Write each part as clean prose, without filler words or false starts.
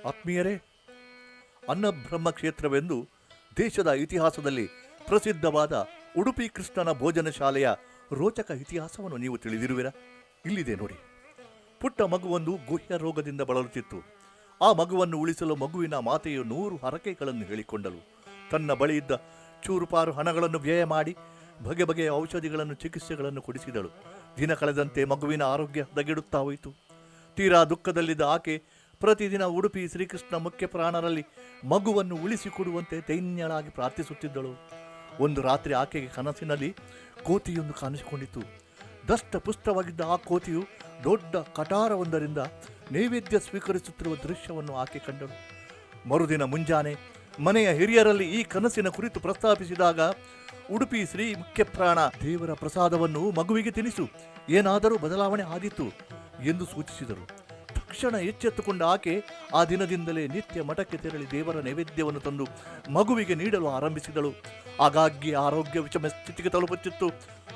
ಆತ್ಮೀಯರೇ, ಅನ್ನಬ್ರಹ್ಮ ಕ್ಷೇತ್ರವೆಂದು ದೇಶದ ಇತಿಹಾಸದಲ್ಲಿ ಪ್ರಸಿದ್ಧವಾದ ಉಡುಪಿ ಕೃಷ್ಣನ ಭೋಜನ ಶಾಲೆಯ ರೋಚಕ ಇತಿಹಾಸವನ್ನು ನೀವು ತಿಳಿದಿರುವಿರಾ? ಇಲ್ಲಿದೆ ನೋಡಿ. ಪುಟ್ಟ ಮಗುವೊಂದು ಗುಹ್ಯ ರೋಗದಿಂದ ಬಳಲುತ್ತಿತ್ತು. ಆ ಮಗುವನ್ನು ಉಳಿಸಲು ಮಗುವಿನ ಮಾತೆಯು 100 ಹರಕೆಗಳನ್ನು ಹೇಳಿಕೊಂಡಳು. ತನ್ನ ಬಳಿಯಿದ್ದ ಚೂರುಪಾರು ಹಣಗಳನ್ನು ವ್ಯಯ ಮಾಡಿ ಬಗೆ ಬಗೆಯ ಔಷಧಿಗಳನ್ನು, ಚಿಕಿತ್ಸೆಗಳನ್ನು ಕೊಡಿಸಿದಳು. ದಿನ ಕಳೆದಂತೆ ಮಗುವಿನ ಆರೋಗ್ಯ ಹದಗೆಡುತ್ತಾ ಹೋಯಿತು. ತೀರಾ ದುಃಖದಲ್ಲಿದ್ದ ಆಕೆ ಪ್ರತಿದಿನ ಉಡುಪಿ ಶ್ರೀಕೃಷ್ಣ ಮುಖ್ಯ ಪ್ರಾಣರಲ್ಲಿ ಮಗುವನ್ನು ಉಳಿಸಿಕೊಡುವಂತೆ ದೈನ್ಯಳಾಗಿ ಪ್ರಾರ್ಥಿಸುತ್ತಿದ್ದಳು. ಒಂದು ರಾತ್ರಿ ಆಕೆಗೆ ಕನಸಿನಲ್ಲಿ ಕೋತಿಯೊಂದು ಕಾಣಿಸಿಕೊಂಡಿತು. ದಷ್ಟಪುಷ್ಟವಾಗಿದ್ದ ಆ ಕೋತಿಯು ದೊಡ್ಡ ಕಟಾರವೊಂದರಿಂದ ನೈವೇದ್ಯ ಸ್ವೀಕರಿಸುತ್ತಿರುವ ದೃಶ್ಯವನ್ನು ಆಕೆ ಕಂಡಳು. ಮರುದಿನ ಮುಂಜಾನೆ ಮನೆಯ ಹಿರಿಯರಲ್ಲಿ ಈ ಕನಸಿನ ಕುರಿತು ಪ್ರಸ್ತಾಪಿಸಿದಾಗ, ಉಡುಪಿ ಶ್ರೀ ಮುಖ್ಯಪ್ರಾಣ ದೇವರ ಪ್ರಸಾದವನ್ನು ಮಗುವಿಗೆ ತಿನಿಸು, ಏನಾದರೂ ಬದಲಾವಣೆ ಆದೀತು ಎಂದು ಸೂಚಿಸಿದರು. ತಕ್ಷಣ ಎಚ್ಚೆತ್ತುಕೊಂಡ ಆಕೆ ಆ ದಿನದಿಂದಲೇ ನಿತ್ಯ ಮಠಕ್ಕೆ ತೆರಳಿ ದೇವರ ನೈವೇದ್ಯವನ್ನು ತಂದು ಮಗುವಿಗೆ ನೀಡಲು ಆರಂಭಿಸಿದಳು. ಆಗಾಗ್ಗೆ ಆರೋಗ್ಯ ವಿಷಮ ಸ್ಥಿತಿಗೆ ತಲುಪುತ್ತಿತ್ತು.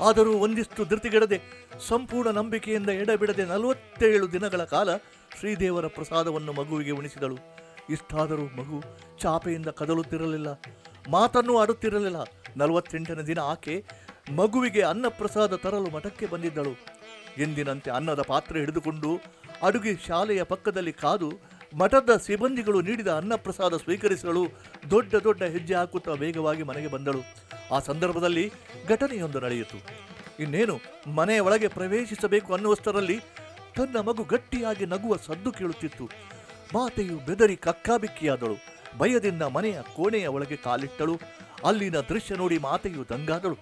ಆದರೂ ಒಂದಿಷ್ಟು ಧೃತಿಗೆಡದೆ ಸಂಪೂರ್ಣ ನಂಬಿಕೆಯಿಂದ ಎಡೆಬಿಡದೆ 47 ದಿನಗಳ ಕಾಲ ಶ್ರೀದೇವರ ಪ್ರಸಾದವನ್ನು ಮಗುವಿಗೆ ಉಣಿಸಿದಳು. ಇಷ್ಟಾದರೂ ಮಗು ಚಾಪೆಯಿಂದ ಕದಲುತ್ತಿರಲಿಲ್ಲ, ಮಾತನ್ನೂ ಆಡುತ್ತಿರಲಿಲ್ಲ. 48ನೇ ದಿನ ಆಕೆ ಮಗುವಿಗೆ ಅನ್ನಪ್ರಸಾದ ತರಲು ಮಠಕ್ಕೆ ಬಂದಿದ್ದಳು. ಎಂದಿನಂತೆ ಅನ್ನದ ಪಾತ್ರೆ ಹಿಡಿದುಕೊಂಡು ಅಡುಗೆ ಶಾಲೆಯ ಪಕ್ಕದಲ್ಲಿ ಕಾದು ಮಠದ ಸಿಬ್ಬಂದಿಗಳು ನೀಡಿದ ಅನ್ನಪ್ರಸಾದ ಸ್ವೀಕರಿಸಲು ದೊಡ್ಡ ದೊಡ್ಡ ಹೆಜ್ಜೆ ಹಾಕುತ್ತಾ ವೇಗವಾಗಿ ಮನೆಗೆ ಬಂದಳು. ಆ ಸಂದರ್ಭದಲ್ಲಿ ಘಟನೆಯೊಂದು ನಡೆಯಿತು. ಇನ್ನೇನು ಮನೆಯ ಒಳಗೆ ಪ್ರವೇಶಿಸಬೇಕು ಅನ್ನುವಷ್ಟರಲ್ಲಿ ತನ್ನ ಮಗು ಗಟ್ಟಿಯಾಗಿ ನಗುವ ಸದ್ದು ಕೇಳುತ್ತಿತ್ತು. ಮಾತೆಯು ಬೆದರಿ ಕಕ್ಕಾಬಿಕ್ಕಿಯಾದಳು. ಭಯದಿಂದ ಮನೆಯ ಕೋಣೆಯ ಒಳಗೆ ಕಾಲಿಟ್ಟಳು. ಅಲ್ಲಿನ ದೃಶ್ಯ ನೋಡಿ ಮಾತೆಯು ದಂಗಾದಳು.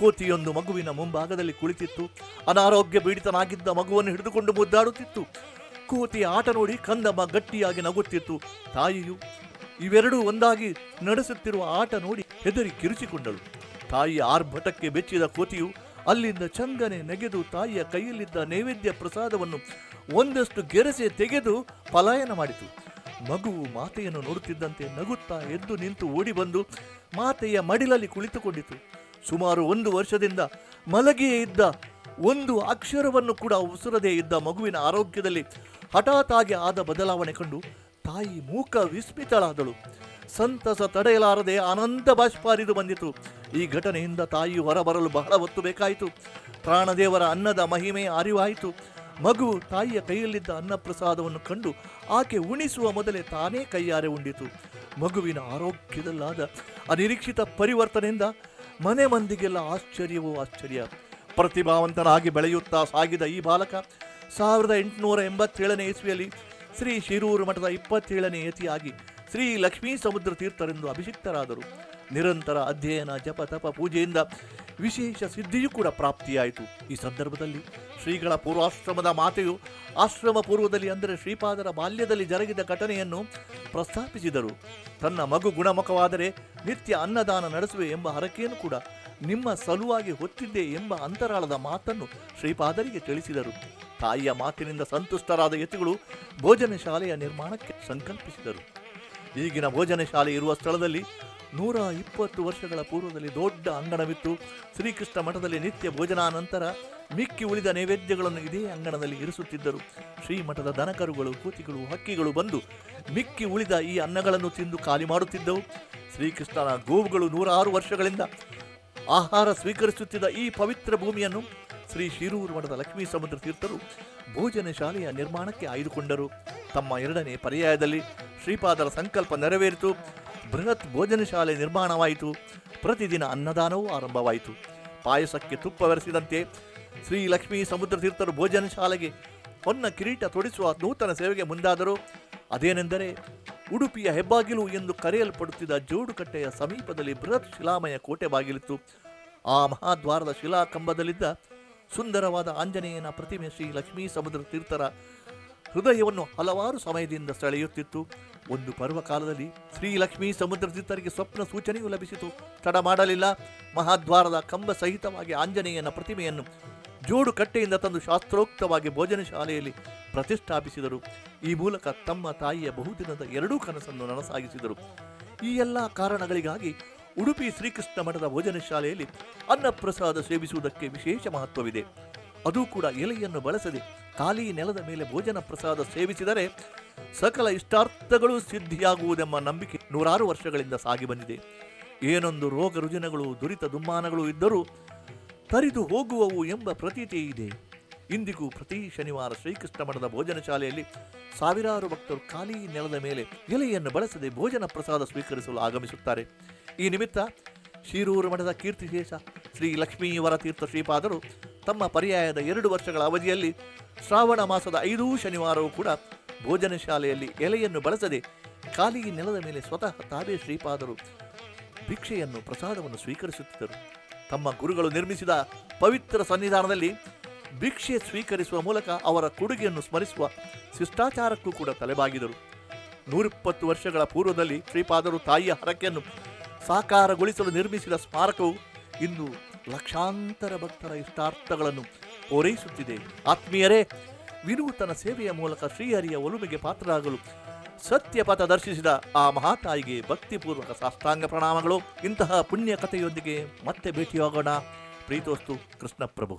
ಕೋತಿಯೊಂದು ಮಗುವಿನ ಮುಂಭಾಗದಲ್ಲಿ ಕುಳಿತಿತ್ತು. ಅನಾರೋಗ್ಯ ಪೀಡಿತನಾಗಿದ್ದ ಮಗುವನ್ನು ಹಿಡಿದುಕೊಂಡು ಮುದ್ದಾಡುತ್ತಿತ್ತು. ಕೋತಿಯ ಆಟ ನೋಡಿ ಕಂದಮ್ಮ ಗಟ್ಟಿಯಾಗಿ ನಗುತ್ತಿತ್ತು. ತಾಯಿಯು ಇವೆರಡೂ ಒಂದಾಗಿ ನಡೆಸುತ್ತಿರುವ ಆಟ ನೋಡಿ ಹೆದರಿ ಕಿರುಚಿಕೊಂಡಳು. ತಾಯಿಯ ಆರ್ಭಟಕ್ಕೆ ಬೆಚ್ಚಿದ ಕೋತಿಯು ಅಲ್ಲಿಂದ ಚಂಗನೆ ನೆಗೆದು ತಾಯಿಯ ಕೈಯಲ್ಲಿದ್ದ ನೈವೇದ್ಯ ಪ್ರಸಾದವನ್ನು ಒಂದಷ್ಟು ಗೆರಸೆ ತೆಗೆದು ಪಲಾಯನ ಮಾಡಿತು. ಮಗುವು ಮಾತೆಯನ್ನು ನೋಡುತ್ತಿದ್ದಂತೆ ನಗುತ್ತಾ ಎದ್ದು ನಿಂತು ಓಡಿ ಬಂದು ಮಾತೆಯ ಮಡಿಲಲ್ಲಿ ಕುಳಿತುಕೊಂಡಿತು. ಸುಮಾರು 1 ವರ್ಷದಿಂದ ಮಲಗಿಯೇ ಇದ್ದ, ಒಂದು ಅಕ್ಷರವನ್ನು ಕೂಡ ಉಸಿರದೇ ಇದ್ದ ಮಗುವಿನ ಆರೋಗ್ಯದಲ್ಲಿ ಹಠಾತ್ ಆಗಿ ಆದ ಬದಲಾವಣೆ ಕಂಡು ತಾಯಿ ಮೂಕ ವಿಸ್ಮಿತಳಾದಳು. ಸಂತಸ ತಡೆಯಲಾರದೆ ಆನಂದ ಬಾಷ್ಪಾರಿದು ಬಂದಿತು. ಈ ಘಟನೆಯಿಂದ ತಾಯಿಯು ಹೊರಬರಲು ಬಹಳ ಹೊತ್ತು ಬೇಕಾಯಿತು. ಪ್ರಾಣದೇವರ ಅನ್ನದ ಮಹಿಮೆಯ ಅರಿವಾಯಿತು. ಮಗುವು ತಾಯಿಯ ಕೈಯಲ್ಲಿದ್ದ ಅನ್ನಪ್ರಸಾದವನ್ನು ಕಂಡು ಆಕೆ ಉಣಿಸುವ ಮೊದಲೇ ತಾನೇ ಕೈಯಾರೆ ಉಂಡಿತು. ಮಗುವಿನ ಆರೋಗ್ಯದಲ್ಲಾದ ಅನಿರೀಕ್ಷಿತ ಪರಿವರ್ತನೆಯಿಂದ ಮನೆ ಮಂದಿಗೆಲ್ಲ ಆಶ್ಚರ್ಯವೋ ಆಶ್ಚರ್ಯ. ಪ್ರತಿಭಾವಂತನಾಗಿ ಬೆಳೆಯುತ್ತಾ ಸಾಗಿದ ಈ ಬಾಲಕ 1887ನೇ ಇಸ್ವಿಯಲ್ಲಿ ಶ್ರೀ ಶಿರೂರು ಮಠದ 27ನೇ ಯತಿಯಾಗಿ ಶ್ರೀ ಲಕ್ಷ್ಮೀ ಸಮುದ್ರ ತೀರ್ಥರೆಂದು ಅಭಿಷಿಕ್ತರಾದರು. ನಿರಂತರ ಅಧ್ಯಯನ, ಜಪ, ತಪ, ಪೂಜೆಯಿಂದ ವಿಶೇಷ ಸಿದ್ಧಿಯೂ ಕೂಡ ಪ್ರಾಪ್ತಿಯಾಯಿತು. ಈ ಸಂದರ್ಭದಲ್ಲಿ ಶ್ರೀಗಳ ಪೂರ್ವಾಶ್ರಮದ ಮಾತೆಯು ಆಶ್ರಮ ಪೂರ್ವದಲ್ಲಿ, ಅಂದರೆ ಶ್ರೀಪಾದರ ಬಾಲ್ಯದಲ್ಲಿ ಜರುಗಿದ ಘಟನೆಯನ್ನು ಪ್ರಸ್ತಾಪಿಸಿದರು. ತನ್ನ ಮಗು ಗುಣಮುಖವಾದರೆ ನಿತ್ಯ ಅನ್ನದಾನ ನಡೆಸುವೆ ಎಂಬ ಹರಕೆಯನ್ನು ಕೂಡ ನಿಮ್ಮ ಸಲುವಾಗಿ ಹೊತ್ತಿದ್ದೆ ಎಂಬ ಅಂತರಾಳದ ಮಾತನ್ನು ಶ್ರೀಪಾದರಿಗೆ ತಿಳಿಸಿದರು. ತಾಯಿಯ ಮಾತಿನಿಂದ ಸಂತುಷ್ಟರಾದ ಯತಿಗಳು ಭೋಜನ ಶಾಲೆಯ ನಿರ್ಮಾಣಕ್ಕೆ ಸಂಕಲ್ಪಿಸಿದರು. ಈಗಿನ ಭೋಜನ ಶಾಲೆ ಇರುವ ಸ್ಥಳದಲ್ಲಿ 120 ವರ್ಷಗಳ ಪೂರ್ವದಲ್ಲಿ ದೊಡ್ಡ ಅಂಗಣವಿತ್ತು. ಶ್ರೀಕೃಷ್ಣ ಮಠದಲ್ಲಿ ನಿತ್ಯ ಭೋಜನಾನಂತರ ಮಿಕ್ಕಿ ಉಳಿದ ನೈವೇದ್ಯಗಳನ್ನು ಇದೇ ಅಂಗಣದಲ್ಲಿ ಇರಿಸುತ್ತಿದ್ದರು. ಶ್ರೀಮಠದ ದನಕರುಗಳು, ಕೂತಿಗಳು, ಹಕ್ಕಿಗಳು ಬಂದು ಮಿಕ್ಕಿ ಉಳಿದ ಈ ಅನ್ನಗಳನ್ನು ತಿಂದು ಖಾಲಿ ಮಾಡುತ್ತಿದ್ದವು. ಶ್ರೀಕೃಷ್ಣನ ಗೋವುಗಳು 106 ವರ್ಷಗಳಿಂದ ಆಹಾರ ಸ್ವೀಕರಿಸುತ್ತಿದ್ದ ಈ ಪವಿತ್ರ ಭೂಮಿಯನ್ನು ಶ್ರೀ ಶಿರೂರು ಮಠದ ಲಕ್ಷ್ಮೀ ಸಮುದ್ರ ತೀರ್ಥರು ಭೋಜನ ಶಾಲೆಯ ನಿರ್ಮಾಣಕ್ಕೆ ಆಯ್ದುಕೊಂಡರು. ತಮ್ಮ 2ನೇ ಪರ್ಯಾಯದಲ್ಲಿ ಶ್ರೀಪಾದರ ಸಂಕಲ್ಪ ನೆರವೇರಿತು. ಬೃಹತ್ ಭೋಜನ ಶಾಲೆ ನಿರ್ಮಾಣವಾಯಿತು. ಪ್ರತಿದಿನ ಅನ್ನದಾನವೂ ಆರಂಭವಾಯಿತು. ಪಾಯಸಕ್ಕೆ ತುಪ್ಪ ಬೆರೆಸಿದಂತೆ ಶ್ರೀ ಲಕ್ಷ್ಮೀ ಸಮುದ್ರ ತೀರ್ಥರು ಭೋಜನ ಶಾಲೆಗೆ ಹೊನ್ನ ಕಿರೀಟ ತೊಡಿಸುವ ನೂತನ ಸೇವೆಗೆ ಮುಂದಾದರು. ಅದೇನೆಂದರೆ, ಉಡುಪಿಯ ಹೆಬ್ಬಾಗಿಲು ಎಂದು ಕರೆಯಲ್ಪಡುತ್ತಿದ್ದ ಜೋಡುಕಟ್ಟೆಯ ಸಮೀಪದಲ್ಲಿ ಬೃಹತ್ ಶಿಲಾಮಯ ಕೋಟೆ ಬಾಗಿಲಿತ್ತು. ಆ ಮಹಾದ್ವಾರದ ಶಿಲಾಕಂಬದಲ್ಲಿದ್ದ ಸುಂದರವಾದ ಆಂಜನೇಯನ ಪ್ರತಿಮೆ ಶ್ರೀ ಲಕ್ಷ್ಮೀ ಸಮುದ್ರ ತೀರ್ಥರ ಹೃದಯವನ್ನು ಹಲವಾರು ಸಮಯದಿಂದ ಸೆಳೆಯುತ್ತಿತ್ತು. ಒಂದು ಪರ್ವಕಾಲದಲ್ಲಿ ಶ್ರೀ ಲಕ್ಷ್ಮೀ ಸಮುದ್ರ ತೀರ್ಥರಿಗೆ ಸ್ವಪ್ನ ಸೂಚನೆಯೂ ಲಭಿಸಿತು. ತಡ ಮಾಡಲಿಲ್ಲ. ಮಹಾದ್ವಾರದ ಕಂಬ ಸಹಿತವಾಗಿ ಆಂಜನೇಯನ ಪ್ರತಿಮೆಯನ್ನು ಜೋಡು ಕಟ್ಟೆಯಿಂದ ತಂದು ಶಾಸ್ತ್ರೋಕ್ತವಾಗಿ ಭೋಜನ ಶಾಲೆಯಲ್ಲಿ ಪ್ರತಿಷ್ಠಾಪಿಸಿದರು. ಈ ಮೂಲಕ ತಮ್ಮ ತಾಯಿಯ ಬಹುದಿನದ 2 ಕನಸನ್ನು ನನಸಾಗಿಸಿದರು. ಈ ಎಲ್ಲ ಕಾರಣಗಳಿಗಾಗಿ ಉಡುಪಿ ಶ್ರೀಕೃಷ್ಣ ಮಠದ ಭೋಜನ ಶಾಲೆಯಲ್ಲಿ ಅನ್ನಪ್ರಸಾದ ಸೇವಿಸುವುದಕ್ಕೆ ವಿಶೇಷ ಮಹತ್ವವಿದೆ. ಅದೂ ಕೂಡ ಎಲೆಯನ್ನು ಬಳಸದೆ ಖಾಲಿ ನೆಲದ ಮೇಲೆ ಭೋಜನ ಪ್ರಸಾದ ಸೇವಿಸಿದರೆ ಸಕಲ ಇಷ್ಟಾರ್ಥಗಳು ಸಿದ್ಧಿಯಾಗುವುದೆಂಬ ನಂಬಿಕೆ ನೂರಾರು ವರ್ಷಗಳಿಂದ ಸಾಗಿ ಬಂದಿದೆ. ಏನೊಂದು ರೋಗ ರುಜಿನಗಳು ದುರಿತ ದುಮ್ಮಾನಗಳು ಇದ್ದರೂ ತರಿದು ಹೋಗುವವು ಎಂಬ ಪ್ರತೀತಿ ಇದೆ. ಇಂದಿಗೂ ಪ್ರತಿ ಶನಿವಾರ ಶ್ರೀಕೃಷ್ಣ ಮಠದ ಭೋಜನ ಶಾಲೆಯಲ್ಲಿ ಸಾವಿರಾರು ಭಕ್ತರು ಖಾಲಿ ನೆಲದ ಮೇಲೆ ಎಲೆಯನ್ನು ಬಳಸದೆ ಭೋಜನ ಪ್ರಸಾದ ಸ್ವೀಕರಿಸಲು ಆಗಮಿಸುತ್ತಾರೆ. ಈ ನಿಮಿತ್ತ ಶಿರೂರು ಮಠದ ಕೀರ್ತಿಶೇಷ ಶ್ರೀ ಲಕ್ಷ್ಮೀವರ ತೀರ್ಥ ಶ್ರೀಪಾದರು ತಮ್ಮ ಪರ್ಯಾಯದ 2 ವರ್ಷಗಳ ಅವಧಿಯಲ್ಲಿ ಶ್ರಾವಣ ಮಾಸದ 5 ಶನಿವಾರವೂ ಕೂಡ ಭೋಜನ ಶಾಲೆಯಲ್ಲಿ ಎಲೆಯನ್ನು ಬಳಸದೆ ಖಾಲಿ ನೆಲದ ಮೇಲೆ ಸ್ವತಃ ತಾವೇ ಶ್ರೀಪಾದರು ಭಿಕ್ಷೆಯನ್ನು ಪ್ರಸಾದವನ್ನು ಸ್ವೀಕರಿಸುತ್ತಿದ್ದರು. ತಮ್ಮ ಗುರುಗಳು ನಿರ್ಮಿಸಿದ ಪವಿತ್ರ ಸನ್ನಿಧಾನದಲ್ಲಿ ಭಿಕ್ಷೆ ಸ್ವೀಕರಿಸುವ ಮೂಲಕ ಅವರ ಕೊಡುಗೆಯನ್ನು ಸ್ಮರಿಸುವ ಶಿಷ್ಟಾಚಾರಕ್ಕೂ ಕೂಡ ತಲೆಬಾಗಿದರು. 120 ವರ್ಷಗಳ ಪೂರ್ವದಲ್ಲಿ ಶ್ರೀಪಾದರು ತಾಯಿಯ ಹರಕೆಯನ್ನು ಸಾಕಾರಗೊಳಿಸಲು ನಿರ್ಮಿಸಿದ ಸ್ಮಾರಕವು ಇಂದು ಲಕ್ಷಾಂತರ ಭಕ್ತರ ಇಷ್ಟಾರ್ಥಗಳನ್ನು ಪೂರೈಸುತ್ತಿದೆ. ಆತ್ಮೀಯರೇ, ವಿನೂತನ ಸೇವೆಯ ಮೂಲಕ ಶ್ರೀಹರಿಯ ಒಲುಮೆಗೆ ಪಾತ್ರರಾಗಲು ಸತ್ಯಪಥ ದರ್ಶಿಸಿದ ಆ ಮಹಾತಾಯಿಗೆ ಭಕ್ತಿಪೂರ್ವಕ ಸಾಷ್ಟಾಂಗ ಪ್ರಣಾಮಗಳು. ಇಂತಹ ಪುಣ್ಯ ಕಥೆಯೊಂದಿಗೆ ಮತ್ತೆ ಭೇಟಿಯಾಗೋಣ. ಪ್ರೀತೋಸ್ತು. ಕೃಷ್ಣ ಪ್ರಭು.